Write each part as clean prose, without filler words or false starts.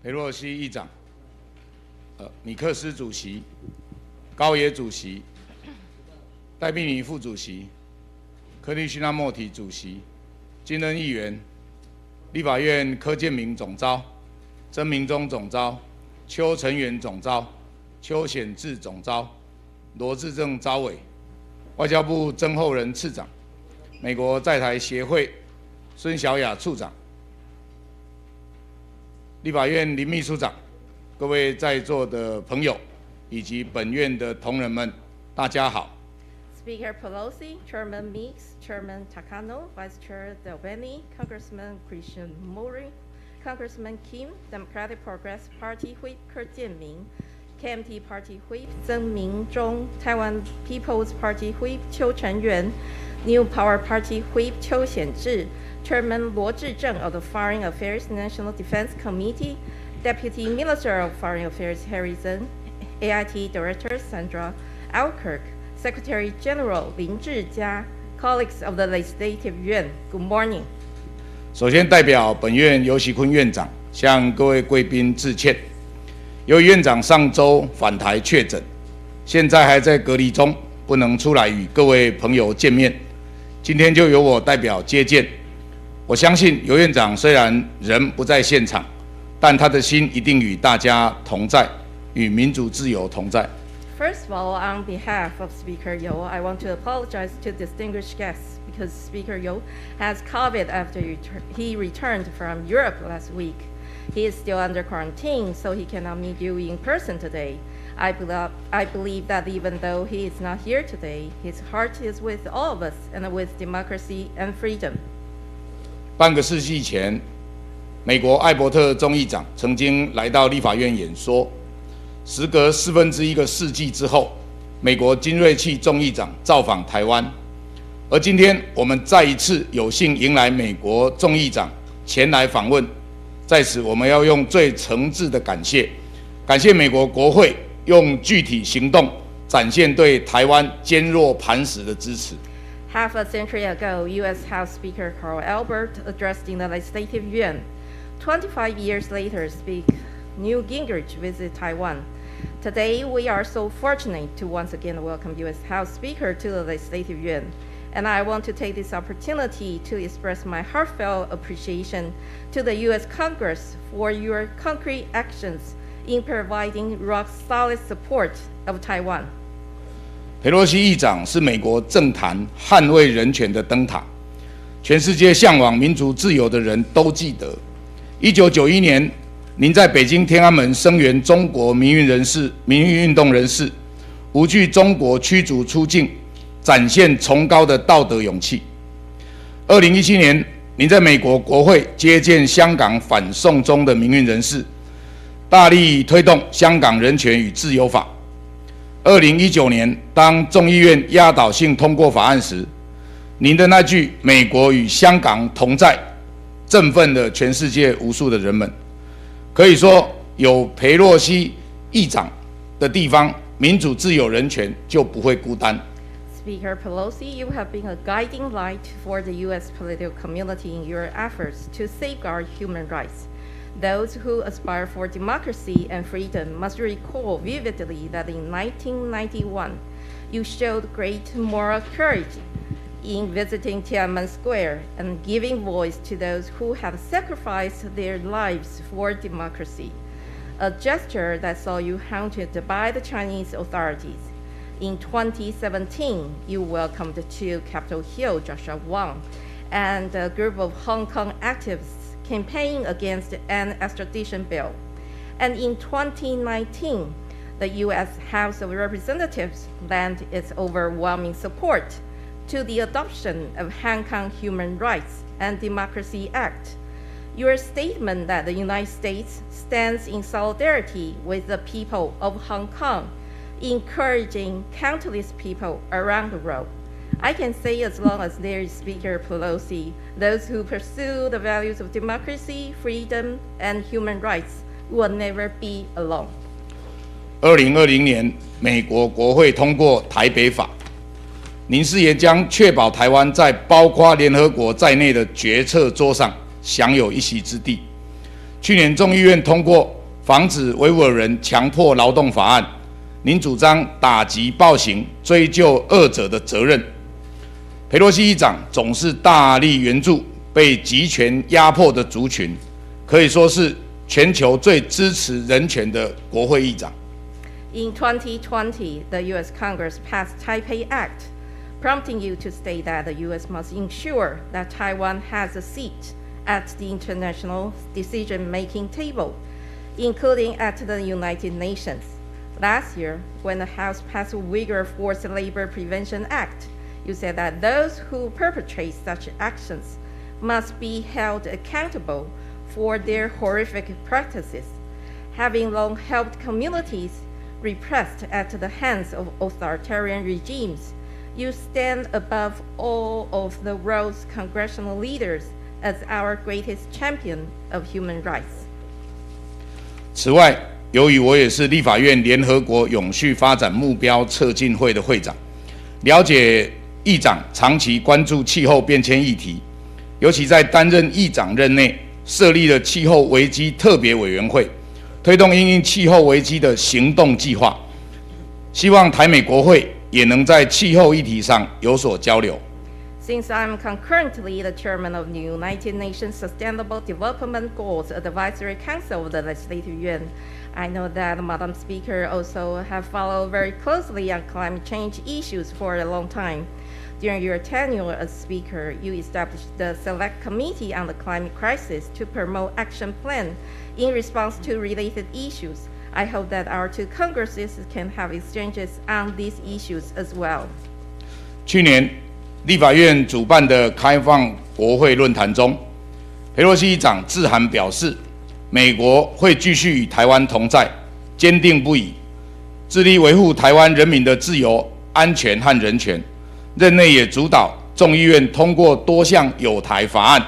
佩洛西议长、米克斯主席、高野主席、戴碧妮副主席、克里希那莫提主席、金恩议员、立法院柯建铭总召、曾明忠总召、邱成元总召、邱显智总召、罗志正召委、外交部曾厚仁次长、美国在台协会孙小雅处长、立法院林秘书长、各位在座的朋友以及本院的同仁们，大家好。Speaker Pelosi, Chairman Meeks, Chairman Takano, Vice Chair Delveni, Congressman Christian Mori, Congressman Kim, Democratic Progress Party Whip Kurt Jianming, KMT Party Whip Zeng Mingzhong, Taiwan People's Party Whip Qiu Chenyuan, New Power Party Whip Qiu Xianzhi, Chairman Luo Zhizheng of the Foreign Affairs National Defense Committee, Deputy Minister of Foreign Affairs Harry Zeng, AIT Director Sandra Alkirk, Secretary General Lin Zhijia, colleagues of the Legislative Yuan, good morning. 首先，代表本院游锡堃院长向各位贵宾致歉。由于院长上周返台确诊，现在还在隔离中，不能出来与各位朋友见面。今天就由我代表接见。我相信游院长虽然人不在现场，但他的心一定与大家同在，与民主自由同在。First of all, on behalf of Speaker Yo, I want to apologize to distinguished guests because Speaker Yo has COVID after he returned from Europe last week. He is still under quarantine, so he cannot meet you in person today. I believe that even though he is not here today, his heart is with all of us and with democracy and freedom. 半个世纪前，美国艾伯特众议长曾经来到立法院演说。时隔1/4个世纪之后，美国金瑞气众议长造访台湾，而今天我们再一次有幸迎来美国众议长前来访问。在此，我们要用最诚挚的感谢美国国会用具体行动展现对台湾坚若磐石的支持。Half a century ago, U.S. House Speaker Carl Albert addressed in the Legislative Yuan. 25 years later, Speaker Newt Gingrich visited Taiwan. Today, we are so fortunate to once again welcome U.S. House Speaker to the Legislative Yuan. And I want to take this opportunity to express my heartfelt appreciation to the U.S. Congress for your concrete actions in providing rock-solid support of Taiwan. 佩洛西议长是美国政坛捍卫人权的灯塔，全世界向往民主自由的人都记得。1991年，您在北京天安门声援中国民运运动人士，无惧中国驱逐出境，展现崇高的道德勇气。2017年，您在美国国会接见香港反送中的民运人士，大力推动香港人权与自由法。2019年，当众议院压倒性通过法案时，您的那句“美国与香港同在”，振奋了全世界无数的人们。可以说，有佩洛西议长的地方，民主、自由、人权就不会孤单。Speaker Pelosi, you have been a guiding light for the U.S. political community in your efforts to safeguard human rights. Those who aspire for democracy and freedom must recall vividly that in 1991, you showed great moral courage in visiting Tiananmen Square and giving voice to those who have sacrificed their lives for democracy, a gesture that saw you hunted by the Chinese authorities. In 2017, you welcomed to Capitol Hill Joshua Wong and a group of Hong Kong activists campaigning against an extradition bill. And in 2019, the U.S. House of Representatives lent its overwhelming support to the adoption of Hong Kong Human Rights and Democracy Act. Your statement that the United States stands in solidarity with the people of Hong Kong, encouraging countless people around the world. I can say as long as there is Speaker Pelosi, those who pursue the values of democracy, freedom, and human rights will never be alone. 2020年，美国国会通过台北法，您誓言将确保台湾在包括联合国在内的决策桌上享有一席之地。去年众议院通过防止维吾尔人强迫劳动法案，您主张打击暴行，追究恶者的责任。裴洛西议长总是大力援助被集权压迫的族群，可以说是全球最支持人权的国会议长。In 2020, the U.S. Congress passed Taipei Act, prompting you to state that the U.S. must ensure that Taiwan has a seat at the international decision-making table, including at the United Nations. Last year, when the House passed the Uyghur Forced Labor Prevention Act, you said that those who perpetrate such actions must be held accountable for their horrific practices. Having long helped communities repressed at the hands of authoritarian regimes, you stand above all of the world's congressional leaders as our greatest champion of human rights. 此外，由于我也是立法院联合国永续发展目标策进会的会长，了解议长长期关注气候变迁议题，尤其在担任议长任内，设立了气候危机特别委员会，推动因应气候危机的行动计划，希望台美国会也能在气候议题上有所交流。Since I'm concurrently the chairman of the United Nations Sustainable Development Goals Advisory Council of the Legislative Yuan, I know that Madam Speaker also have followed very closely on climate change issues for a long time. During your tenure as Speaker, you established the Select Committee on the Climate Crisis to promote action plan in response to related issues. I hope that our two Congresses can have exchanges on these issues as well. 去年立法院主办的开放国会论坛中，裴洛西议长致函表示，美国会继续与台湾同在，坚定不移，致力维护台湾人民的自由、安全和人权。任内也主导众议院通过多项友台法案，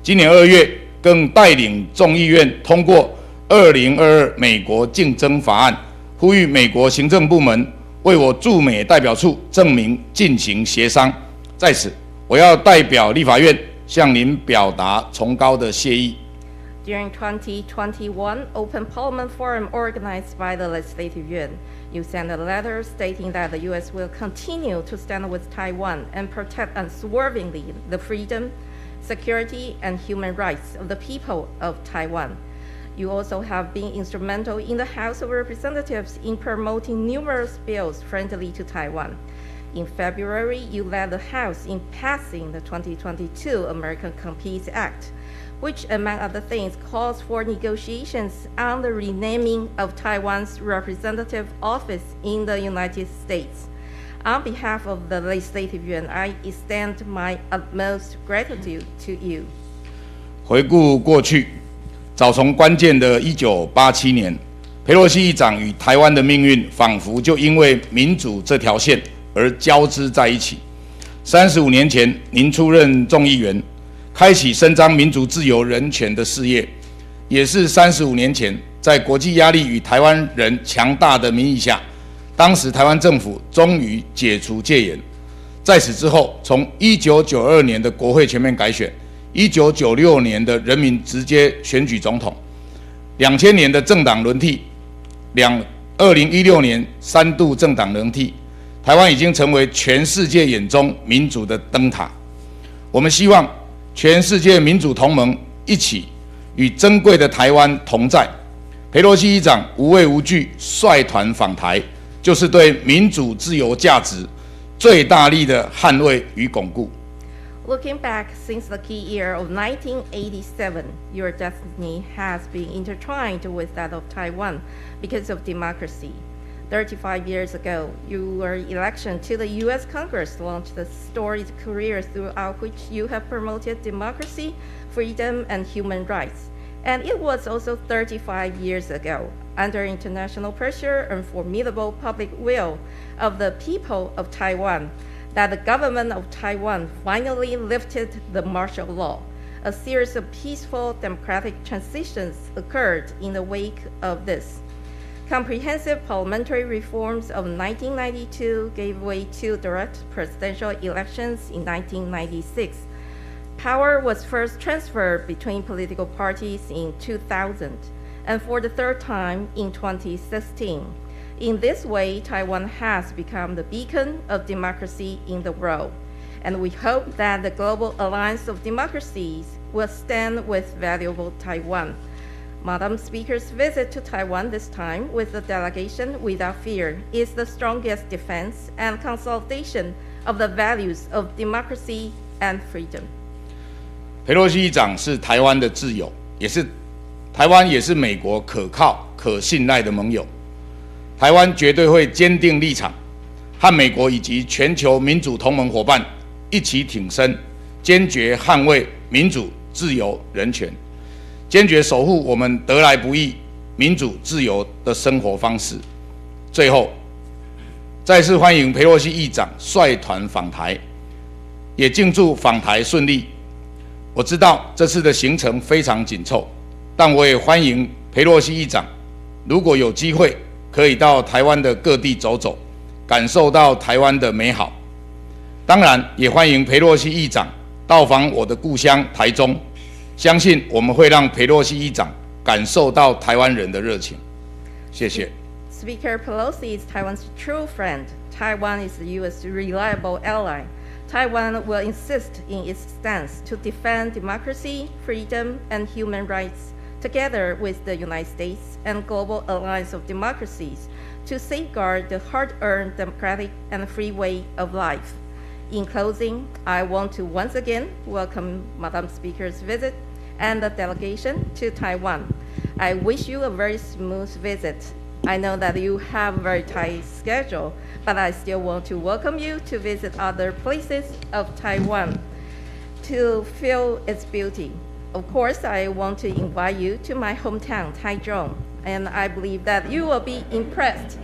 今年2月更带领众议院通过2022美国竞争法案，呼吁美国行政部门为我驻美代表处证明进行协商。在此，我要代表立法院向您表达崇高的谢意。During 2021 Open Parliament Forum organized by the Legislative Yuan, you sent a letter stating that the U.S. will continue to stand with Taiwan and protect unswervingly the freedom, security, and human rights of the people of Taiwan. You also have been instrumental in the House of Representatives in promoting numerous bills friendly to Taiwan. In February, you led the House in passing the 2022 American Competes Act, which, among other things, calls for negotiations on the renaming of Taiwan's representative office in the United States. On behalf of the Legislative Yuan, I extend my utmost gratitude to you. 回顾过去，早从关键的1987年，裴洛西议长与台湾的命运仿佛就因为民主这条线而交织在一起。35年前，您出任众议员，开启伸张民主自由人权的事业，也是35年前，在国际压力与台湾人强大的民意下，当时台湾政府终于解除戒严。在此之后，从1992年的国会全面改选，1996年的人民直接选举总统，2000年的政党轮替，2016年3度政党轮替，台湾已经成为全世界眼中民主的灯塔。我们希望全世界民主同盟一起与珍贵的台湾同在。裴洛西议长无畏无惧率团访台，就是对民主自由价值最大力的捍卫与巩固。Looking back, since the key year of 1987, your destiny has been intertwined with that of Taiwan because of democracy. 35 years ago, your election to the U.S. Congress launched a storied career throughout which you have promoted democracy, freedom, and human rights. And it was also 35 years ago, under international pressure and formidable public will of the people of Taiwan, that the government of Taiwan finally lifted the martial law. A series of peaceful democratic transitions occurred in the wake of this. Comprehensive parliamentary reforms of 1992 gave way to direct presidential elections in 1996. Power was first transferred between political parties in 2000 and for the third time in 2016. In this way, Taiwan has become the beacon of democracy in the world, and we hope that the global alliance of democracies will stand with valuable Taiwan. Madam Speaker's visit to Taiwan this time with the delegation without fear is the strongest defense and consolidation of the values of democracy and freedom. 佩洛西议长是台湾的挚友，台湾也是美国可靠、可信赖的盟友。台湾绝对会坚定立场，和美国以及全球民主同盟伙伴一起挺身，坚决捍卫民主、自由、人权，坚决守护我们得来不易、民主自由的生活方式。最后，再次欢迎佩洛西议长率团访台，也敬祝访台顺利。我知道这次的行程非常紧凑，但我也欢迎佩洛西议长，如果有机会，可以到台湾的各地走走，感受到台湾的美好。当然，也欢迎佩洛西议长到访我的故乡台中，相信我们会让佩洛西议长感受到台湾人的热情。谢谢。Speaker Pelosi is Taiwan's true friend. Taiwan is the U.S. reliable ally. Taiwan will insist in its stance to defend democracy, freedom, and human rights, together with the United States and global alliance of democracies, to safeguard the hard-earned democratic and free way of life. In closing, I want to once again welcome Madam Speaker's visit and the delegation to Taiwan. I wish you a very smooth visit. I know that you have a very tight schedule, but I still want to welcome you to visit other places of Taiwan to feel its beauty. Of course, I want to invite you to my hometown, Taichung, and I believe that you will be impressed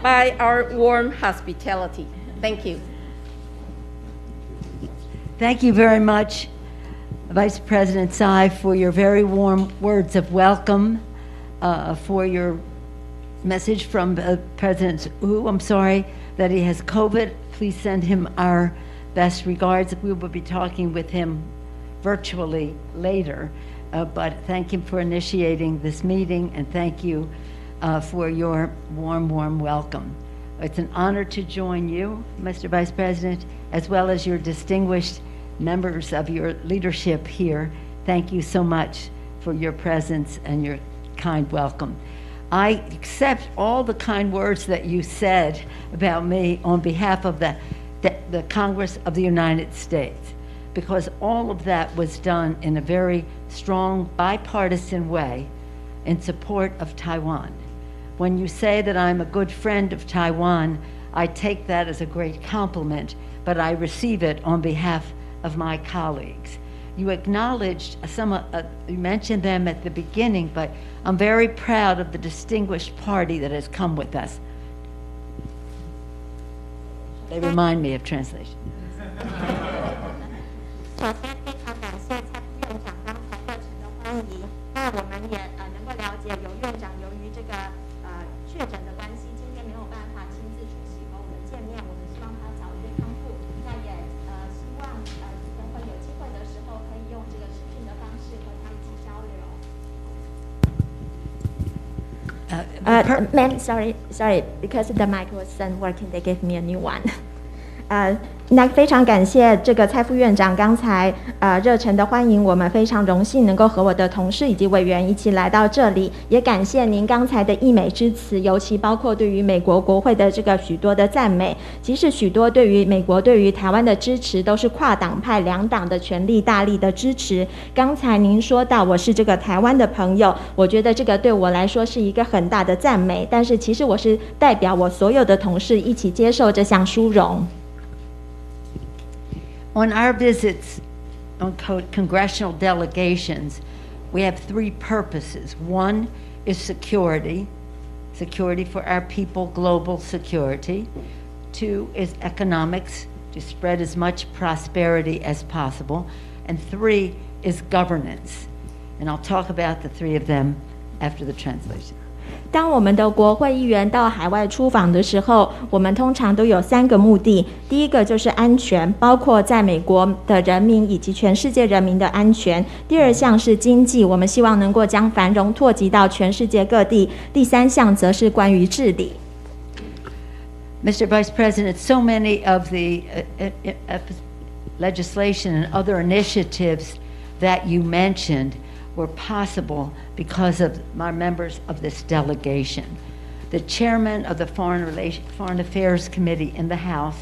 by our warm hospitality. Thank you. Thank you very much, Vice President Tsai, for your very warm words of welcome, for your message from President Wu. I'm sorry that he has COVID. Please send him our best regards. We will be talking with him virtually later, but thank him for initiating this meeting, and thank you for your warm welcome. It's an honor to join you, Mr. Vice President, as well as your distinguished members of your leadership here. Thank you so much for your presence and your kind welcome. I accept all the kind words that you said about me on behalf of the Congress of the United States, because all of that was done in a very strong bipartisan way in support of Taiwan. When you say that I'm a good friend of Taiwan, I take that as a great compliment, but I receive it on behalf of my colleagues. You acknowledged you mentioned them at the beginning, but I'm very proud of the distinguished party that has come with us. They remind me of translation. 首先，非常感谢蔡副院长刚才热情的欢迎。那我们也能够了解，由院长由于这个确诊的关系，今天没有办法亲自出席和我们见面。我们希望他早日康复。那也希望等会有机会的时候，可以用这个视频的方式和他一起交流。Ma'am, sorry, because the mic wasn't working, they gave me a new one. 那非常感谢这个蔡副院长刚才热忱的欢迎，我们非常荣幸能够和我的同事以及委员一起来到这里，也感谢您刚才的溢美之词，尤其包括对于美国国会的这个许多的赞美，即使许多对于美国对于台湾的支持都是跨党派两党的全力大力的支持。刚才您说到我是这个台湾的朋友，我觉得这个对我来说是一个很大的赞美，但是其实我是代表我所有的同事一起接受这项殊荣。On our visits on congressional delegations, we have three purposes. One is security for our people, global security. Two is economics, to spread as much prosperity as possible. And three is governance. And I'll talk about the three of them after the translation. 当我们的国会议员到海外出访的时候，我们通常都有3个目的。第一个就是安全，包括在美国的人民以及全世界人民的安全。第2项是经济，我们希望能够将繁荣拓及到全世界各地。第3项则是关于治理。Mr. Vice President, so many of the legislation and other initiatives that you mentioned were possible because of our members of this delegation. The chairman of the Foreign Affairs Committee in the House,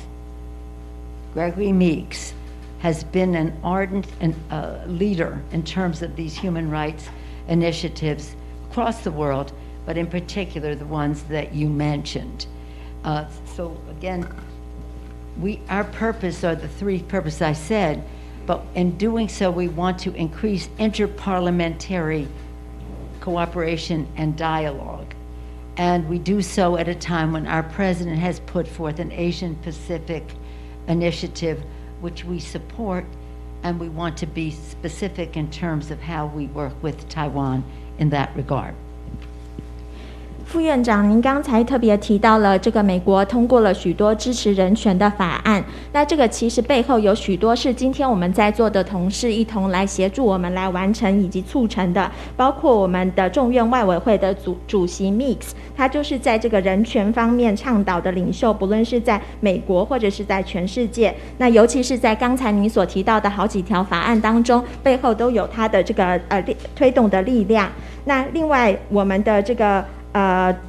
Gregory Meeks, has been an ardent leader in terms of these human rights initiatives across the world, but in particular the ones that you mentioned. So again, our purpose are the 3 purposes I said, but in doing so, we want to increase interparliamentary cooperation and dialogue. And we do so at a time when our president has put forth an Asian Pacific initiative, which we support, and we want to be specific in terms of how we work with Taiwan in that regard. 副院长，您刚才特别提到了这个美国通过了许多支持人权的法案，那这个其实背后有许多是今天我们在座的同事一同来协助我们来完成以及促成的，包括我们的众院外委会的主席 Mix， 他就是在这个人权方面倡导的领袖，不论是在美国或者是在全世界，那尤其是在刚才您所提到的好几条法案当中，背后都有他的这个推动的力量。那另外我们的这个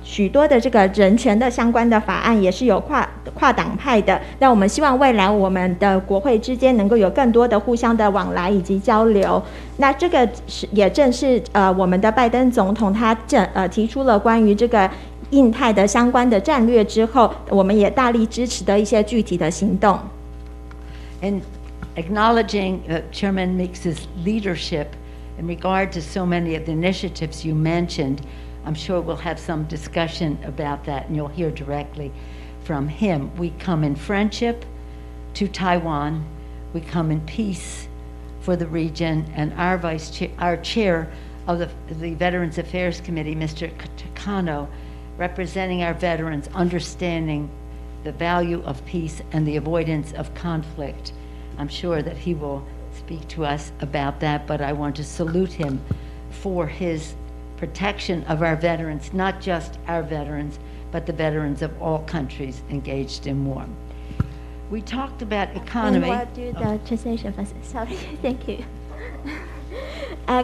许多的这个人权的相关的法案也是有跨党派的，那我们希望未来我们的国会之间能够有更多的互相的往来以及交流。那这个也正是我们的拜登总统他提出了关于这个印太的相关的战略之后，我们也大力支持的一些具体的行动。And acknowledging Chairman Meeks's leadership in regard to so many of the initiatives you mentioned, I'm sure we'll have some discussion about that, and you'll hear directly from him. We come in friendship to Taiwan. We come in peace for the region. And our chair of the Veterans Affairs Committee, Mr. Takano, representing our veterans, understanding the value of peace and the avoidance of conflict. I'm sure that he will speak to us about that, but I want to salute him for his protection of our veterans, not just our veterans, but the veterans of all countries engaged in war. We talked about economy. And we'll do the translation first. Sorry, thank you.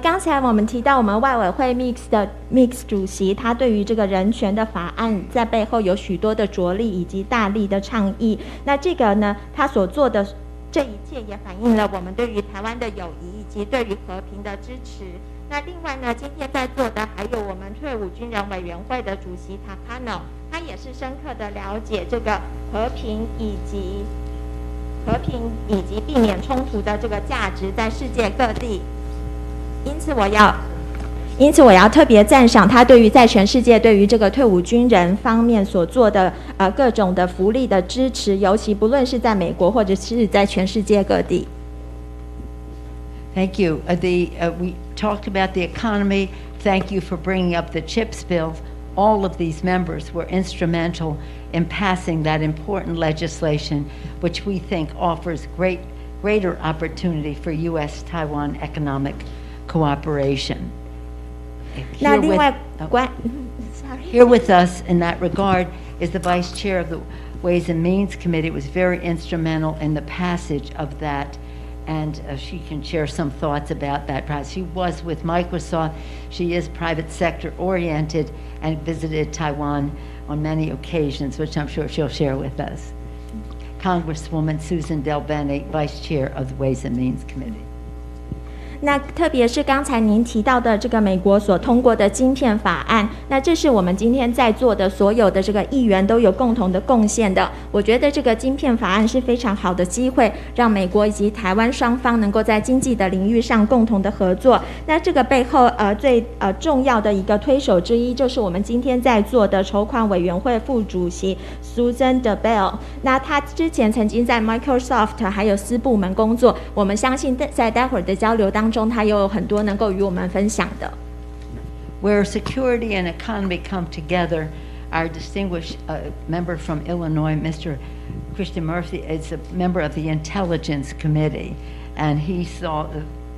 刚才我们提到我们外委会 Mix 主席，他对于这个人权的法案在背后有许多的着力以及大力的倡议。那这个呢，他所做的这一切也反映了我们对于台湾的友谊以及对于和平的支持。那另外呢，今天在座的还有我们退伍军人委员会的主席 Takano， 他也是深刻的了解这个和平以及避免冲突的这个价值在世界各地。因此我要特别赞赏他对于在全世界对于这个退伍军人方面所做的各种的福利的支持，尤其不论是在美国或者是在全世界各地。Thank you. We talked about the economy. Thank you for bringing up the CHIPS bill. All of these members were instrumental in passing that important legislation, which we think offers greater opportunity for U.S.-Taiwan economic cooperation. Here with us in that regard is the Vice Chair of the Ways and Means Committee. It was very instrumental in the passage of that, and she can share some thoughts about that. She was with Microsoft. She is private sector oriented and visited Taiwan on many occasions, which I'm sure she'll share with us. Congresswoman Susan Del Bene, Vice Chair of the Ways and Means Committee. 那特别是刚才您提到的这个美国所通过的晶片法案，那这是我们今天在座的所有的这个议员都有共同的贡献的。我觉得这个晶片法案是非常好的机会，让美国以及台湾双方能够在经济的领域上共同的合作。那这个背后最重要的一个推手之一，就是我们今天在座的筹款委员会副主席 Susan DeBell。那他之前曾经在 Microsoft 还有私部门工作，我们相信在待会儿的交流当中，他又有很多能够与我们分享的。Where security and economy come together, our distinguished member from Illinois, Mr. Christian Murphy, is a member of the Intelligence Committee, and he saw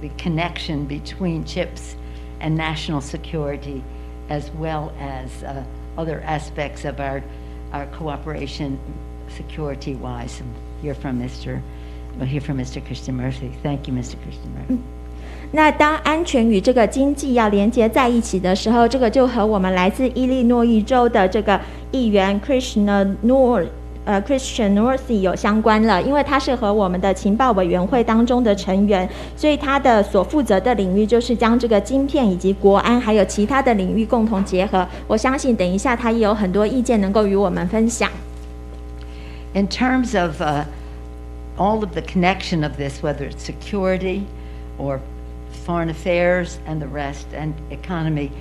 the connection between chips and national security, as well as other aspects of our cooperation security-wise. We'll hear from Mr. Christian Murphy. Thank you, Mr. Christian Murphy. 那当安全与这个经济要连接在一起的时候，这个就和我们来自伊利诺伊州的这个议员 Christian Northey 有相关了，因为他是和我们的情报委员会当中的成员，所以他的所负责的领域就是将这个晶片以及国安还有其他的领域共同结合。我相信等一下他也有很多意见能够与我们分享。In terms of all of the connection of this, whether it's security or foreign affairs and the rest, and economy,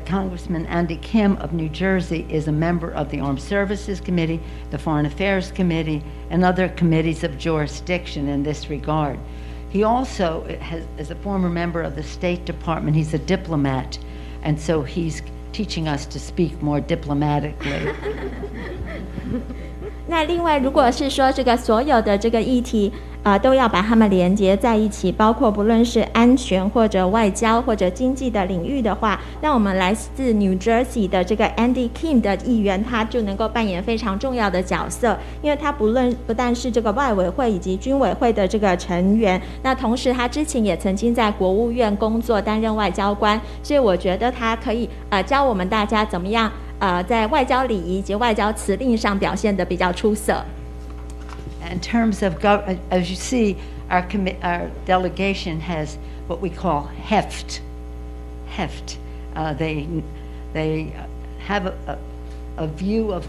Congressman Andy Kim of New Jersey is a member of the Armed Services Committee, the Foreign Affairs Committee, and other committees of jurisdiction in this regard. He also is a former member of the State Department. He's a diplomat, and so he's teaching us to speak more diplomatically. 那另外，如果是说这个所有的这个议题都要把它们连接在一起，包括不论是安全或者外交或者经济的领域的话，那我们来自 New Jersey 的这个 Andy Kim 的议员，他就能够扮演非常重要的角色，因为他不但是这个外委会以及军委会的这个成员，那同时他之前也曾经在国务院工作，担任外交官，所以我觉得他可以教我们大家怎么样在外交礼仪及外交辞令上表现得比较出色。In terms of, as you see, our delegation has what we call heft. They have a view of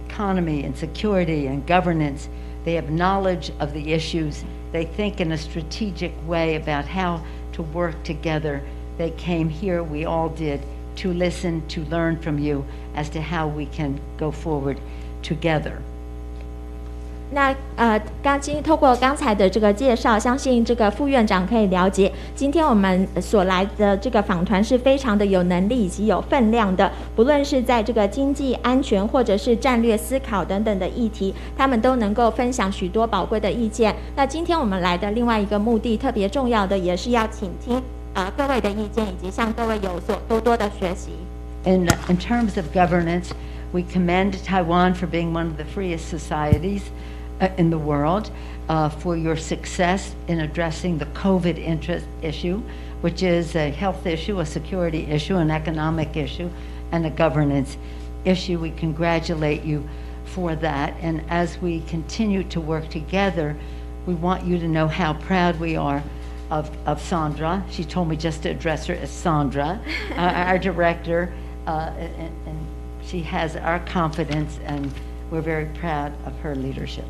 economy and security and governance. They have knowledge of the issues. They think in a strategic way about how to work together. They came here, we all did, to listen, to learn from you as to how we can go forward together. 那透过刚才的这个介绍，相信这个副院长可以了解，今天我们所来的这个访团是非常的有能力以及有分量的，不论是在这个经济安全或者是战略思考等等的议题，他们都能够分享许多宝贵的意见。那今天我们来的另外一个目的特别重要的，也是要倾听各位的意见，以及向各位有所多的学习。In terms of governance, we commend Taiwan for being one of the freest societies in the world, for your success in addressing the COVID issue, which is a health issue, a security issue, an economic issue, and a governance issue. We congratulate you for that. And as we continue to work together, we want you to know how proud we are of Sandra. She told me just to address her as Sandra, our director, and she has our confidence, and we're very proud of her leadership.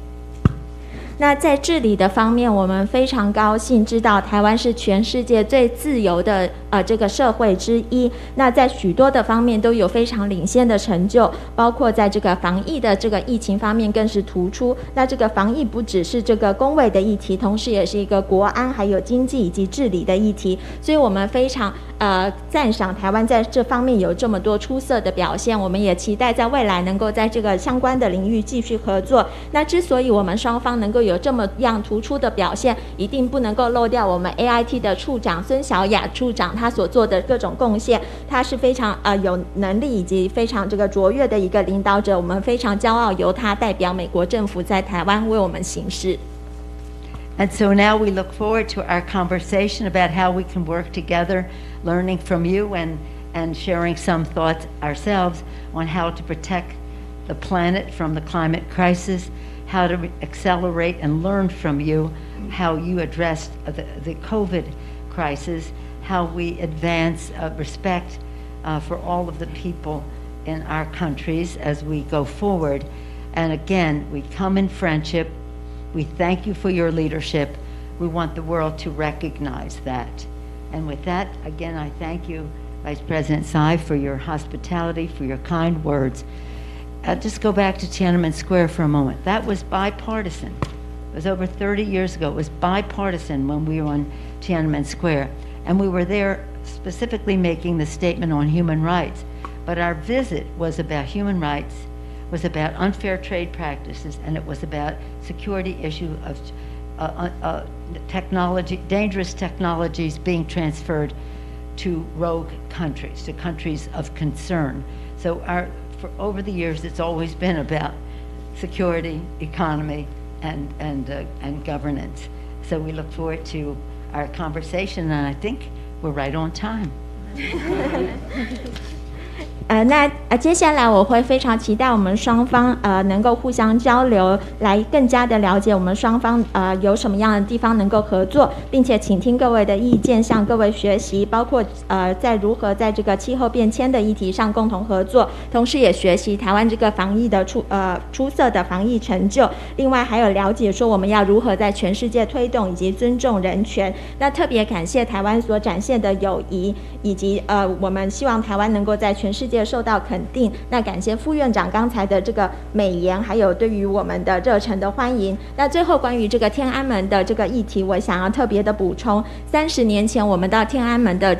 那在治理的方面，我们非常高兴知道台湾是全世界最自由的这个社会之一。那在许多的方面都有非常领先的成就，包括在这个防疫的这个疫情方面更是突出。那这个防疫不只是这个公卫的议题，同时也是一个国安还有经济以及治理的议题。所以我们非常赞赏台湾在这方面有这么多出色的表现。我们也期待在未来能够在这个相关的领域继续合作。那之所以我们双方能够有这么样突出的表现，一定不能够漏掉我们 AIT 的处长孙小雅处长他所做的各种贡献。他是非常有能力以及非常这个卓越的一个领导者，我们非常骄傲由他代表美国政府在台湾为我们行事。And so now we look forward to our conversation about how we can work together, learning from you and sharing some thoughts ourselves on how to protect the planet from the climate crisis, how to accelerate and learn from you how you addressed the COVID crisis, how we advance respect for all of the people in our countries as we go forward. And again, we come in friendship. We thank you for your leadership. We want the world to recognize that. And with that, again, I thank you, Vice President Tsai, for your hospitality, for your kind words. Just go back to Tiananmen Square for a moment. That was bipartisan. It was over 30 years ago. It was bipartisan when we were on Tiananmen Square. And we were there specifically making the statement on human rights. But our visit was about human rights, was about unfair trade practices, and it was about security issue of technology, dangerous technologies being transferred to rogue countries, to countries of concern. So for over the years, it's always been about security, economy, and governance. So we look forward to our conversation, and I think we're right on time. 那接下来我会非常期待我们双方能够互相交流，来更加的了解我们双方有什么样的地方能够合作，并且倾听各位的意见，向各位学习，包括在如何在这个气候变迁的议题上共同合作，同时也学习台湾这个防疫的出色的防疫成就，另外还有了解说我们要如何在全世界推动以及尊重人权。那特别感谢台湾所展现的友谊，以及我们希望台湾能够在全世界受到肯定。那感谢副院长刚才的这个美言，还有对于我们的热忱的欢迎。那最后关于这个天安门的这个议题，我想要特别的补充，30年前我们到天安门的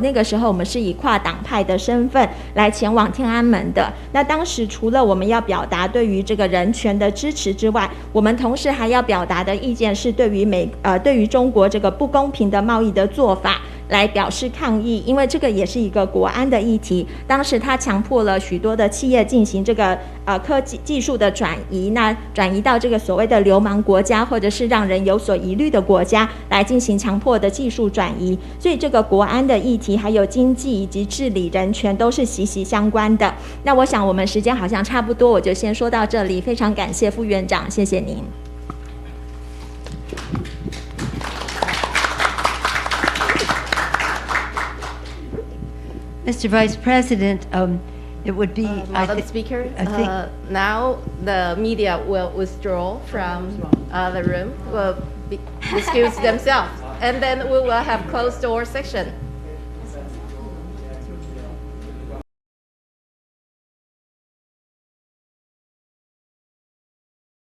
那个时候我们是以跨党派的身份来前往天安门的。那当时除了我们要表达对于这个人权的支持之外，我们同时还要表达的意见是对于中国这个不公平的贸易的做法来表示抗议，因为这个也是一个国安的议题。当时他强迫了许多的企业进行这个科技术的转移，那转移到这个所谓的流氓国家，或者是让人有所疑虑的国家来进行强迫的技术转移。所以这个国安的议题，还有经济以及治理人权都是息息相关的。那我想我们时间好像差不多，我就先说到这里。非常感谢副院长，谢谢您。Mr. Vice President, it would be, Madam Speaker, I think now the media will withdraw from the room, will excuse themselves, and then we will have closed door section.